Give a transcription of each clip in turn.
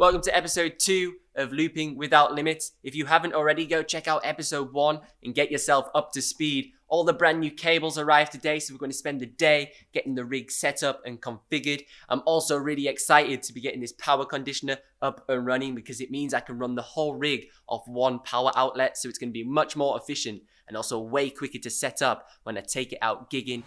Welcome to episode 2 of Looping Without Limits. If you haven't already, go check out episode 1 and get yourself up to speed. All the brand new cables arrived today, so we're going to spend the day getting the rig set up and configured. I'm also really excited to be getting this power conditioner up and running because it means I can run the whole rig off one power outlet, so it's going to be much more efficient and also way quicker to set up when I take it out gigging.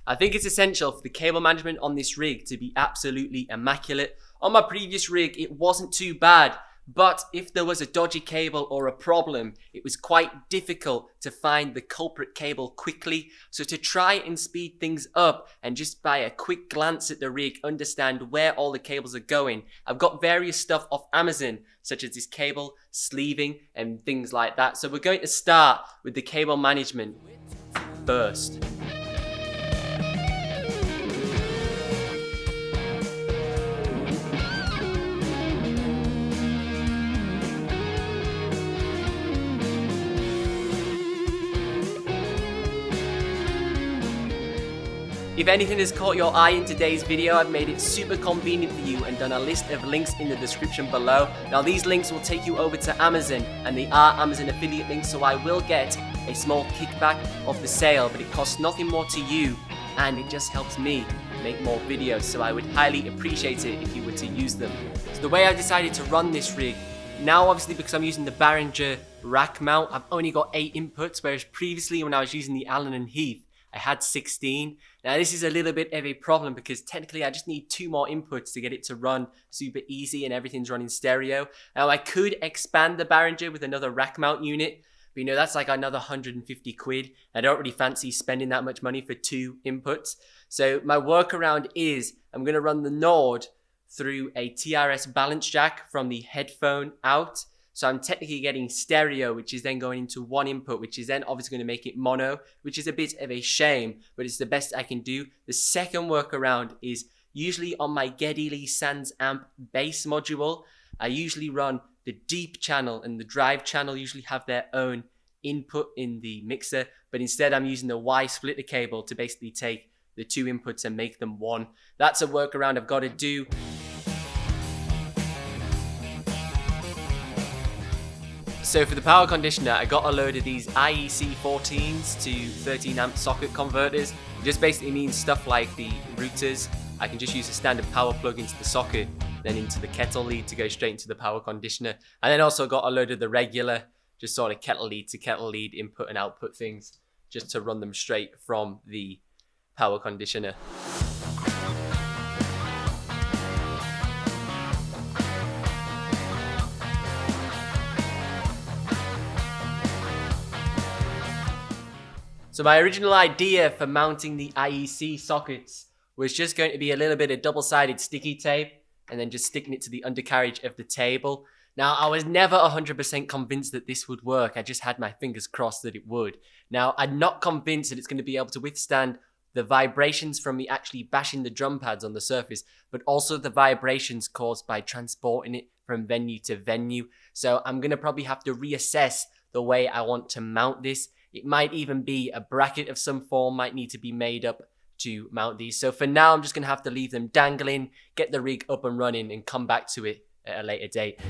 I think it's essential for the cable management on this rig to be absolutely immaculate. On my previous rig, it wasn't too bad, but if there was a dodgy cable or a problem, it was quite difficult to find the culprit cable quickly. So to try and speed things up and just by a quick glance at the rig, understand where all the cables are going, I've got various stuff off Amazon, such as this cable, sleeving, and things like that. So we're going to start with the cable management first. If anything has caught your eye in today's video, I've made it super convenient for you and done a list of links in the description below. Now these links will take you over to Amazon, and they are Amazon affiliate links, so I will get a small kickback of the sale, but it costs nothing more to you and it just helps me make more videos, so I would highly appreciate it if you were to use them. So the way I decided to run this rig, now obviously because I'm using the Behringer rack mount, I've only got 8 inputs, whereas previously when I was using the Allen and Heath, I had 16. Now this is a little bit of a problem because technically I just need 2 more inputs to get it to run super easy and everything's running stereo. Now I could expand the Behringer with another rack mount unit, but you know, that's like another 150 quid. I don't really fancy spending that much money for 2 inputs. So my workaround is I'm gonna run the Nord through a TRS balance jack from the headphone out. So I'm technically getting stereo, which is then going into one input, which is then obviously going to make it mono, which is a bit of a shame, but it's the best I can do. The second workaround is usually on my Geddy Lee Sans amp bass module. I usually run the deep channel and the drive channel usually have their own input in the mixer, but instead I'm using the Y splitter cable to basically take the 2 inputs and make them one. That's a workaround I've got to do. So for the power conditioner, I got a load of these Iec 14s to 13 amp socket converters. It just basically means stuff like the routers. I can just use a standard power plug into the socket, then into the kettle lead to go straight into the power conditioner. And then also got a load of the regular, just sort of kettle lead to kettle lead input and output things, just to run them straight from the power conditioner. So my original idea for mounting the Iec sockets was just going to be a little bit of double-sided sticky tape and then just sticking it to the undercarriage of the table. Now, I was never 100% convinced that this would work. I just had my fingers crossed that it would. Now, I'm not convinced that it's going to be able to withstand the vibrations from me actually bashing the drum pads on the surface, but also the vibrations caused by transporting it from venue to venue. So I'm going to probably have to reassess the way I want to mount this. It might even be a bracket of some form might need to be made up to mount these. So for now, I'm just going to have to leave them dangling, get the rig up and running, and come back to it at a later date.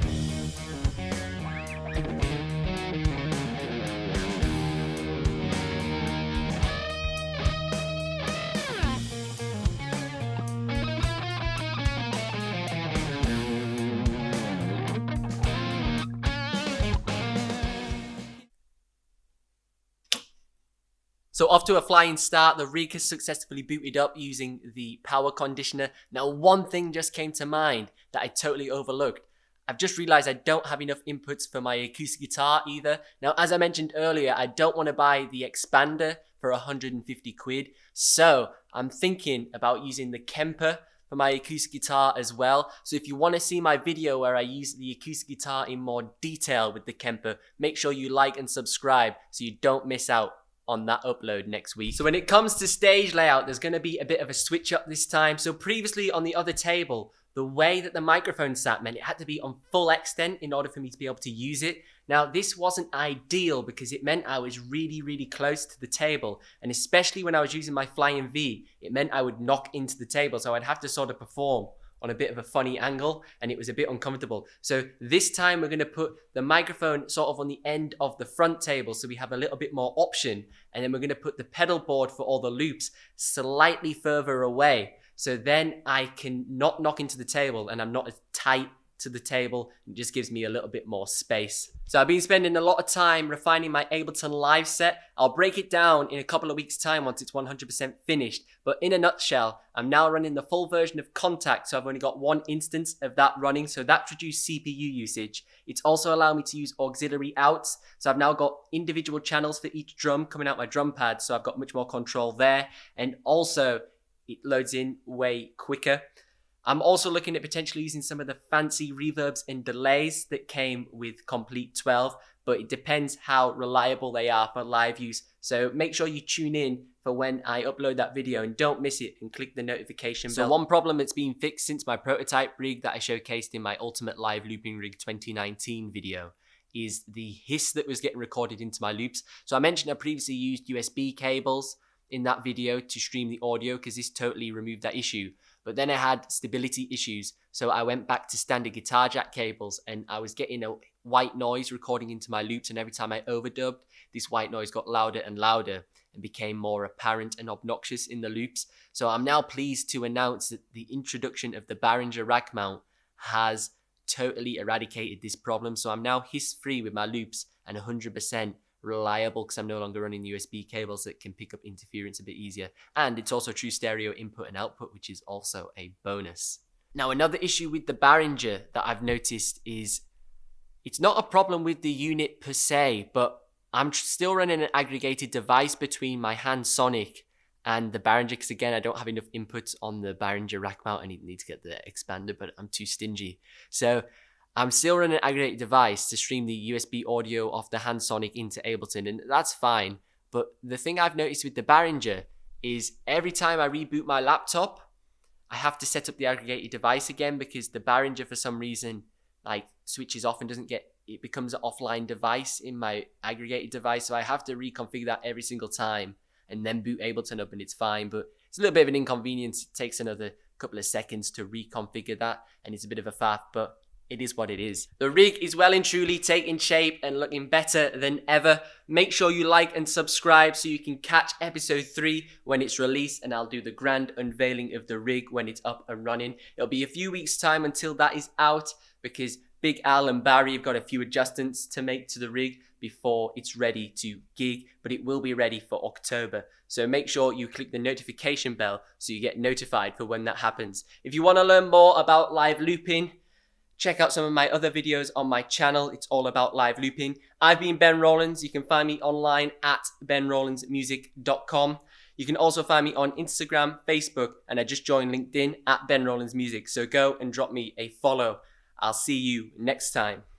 So off to a flying start, the rig has successfully booted up using the power conditioner. Now one thing just came to mind that I totally overlooked. I've just realized I don't have enough inputs for my acoustic guitar either. Now as I mentioned earlier, I don't want to buy the expander for 150 quid. So I'm thinking about using the Kemper for my acoustic guitar as well. So if you want to see my video where I use the acoustic guitar in more detail with the Kemper, make sure you like and subscribe so you don't miss out on that upload next week. So when it comes to stage layout, there's going to be a bit of a switch up this time. So previously on the other table, the way that the microphone sat meant it had to be on full extent in order for me to be able to use it. Now, this wasn't ideal because it meant I was really, really close to the table. And especially when I was using my flying V, it meant I would knock into the table. So I'd have to sort of perform on a bit of a funny angle, and it was a bit uncomfortable. So this time we're going to put the microphone sort of on the end of the front table so we have a little bit more option. And then we're going to put the pedal board for all the loops slightly further away. So then I can not knock into the table and I'm not as tight to the table. It just gives me a little bit more space. So I've been spending a lot of time refining my Ableton Live set. I'll break it down in a couple of weeks' time once it's 100% finished. But in a nutshell, I'm now running the full version of Contact, so I've only got one instance of that running, so that's reduced CPU usage. It's also allowed me to use auxiliary outs, so I've now got individual channels for each drum coming out my drum pad, so I've got much more control there. And also, it loads in way quicker. I'm also looking at potentially using some of the fancy reverbs and delays that came with Complete 12, but it depends how reliable they are for live use. So make sure you tune in for when I upload that video and don't miss it, and click the notification bell. So one problem that's been fixed since my prototype rig that I showcased in my Ultimate Live Looping Rig 2019 video is the hiss that was getting recorded into my loops. So I mentioned I previously used USB cables in that video to stream the audio because this totally removed that issue. But then I had stability issues, so I went back to standard guitar jack cables and I was getting a white noise recording into my loops, and every time I overdubbed, this white noise got louder and louder and became more apparent and obnoxious in the loops. So I'm now pleased to announce that the introduction of the Behringer rack mount has totally eradicated this problem. So I'm now hiss-free with my loops and 100% reliable because I'm no longer running USB cables that can pick up interference a bit easier. And it's also true stereo input and output, which is also a bonus. Now, another issue with the Behringer that I've noticed is it's not a problem with the unit per se, but I'm still running an aggregated device between my hand Sonic and the Behringer because, again, I don't have enough inputs on the Behringer rack mount. I need to get the expander, but I'm too stingy. So I'm still running an aggregated device to stream the USB audio off the hand Sonic into Ableton, and that's fine. But the thing I've noticed with the Behringer is every time I reboot my laptop, I have to set up the aggregated device again because the Behringer, for some reason, like switches off and doesn't get, it becomes an offline device in my aggregated device. So I have to reconfigure that every single time and then boot Ableton up and it's fine. But it's a little bit of an inconvenience. It takes another couple of seconds to reconfigure that and it's a bit of a faff, but it is what it is. The rig is well and truly taking shape and looking better than ever. Make sure you like and subscribe so you can catch episode 3 when it's released, and I'll do the grand unveiling of the rig when it's up and running. It'll be a few weeks time until that is out because Big Al and Barry have got a few adjustments to make to the rig before it's ready to gig, but it will be ready for October. So make sure you click the notification bell so you get notified for when that happens. If you want to learn more about live looping, check out some of my other videos on my channel. It's all about live looping. I've been Ben Rowlands. You can find me online at benrowlandsmusic.com. You can also find me on Instagram, Facebook, and I just joined LinkedIn at Ben Rowlands Music. So go and drop me a follow. I'll see you next time.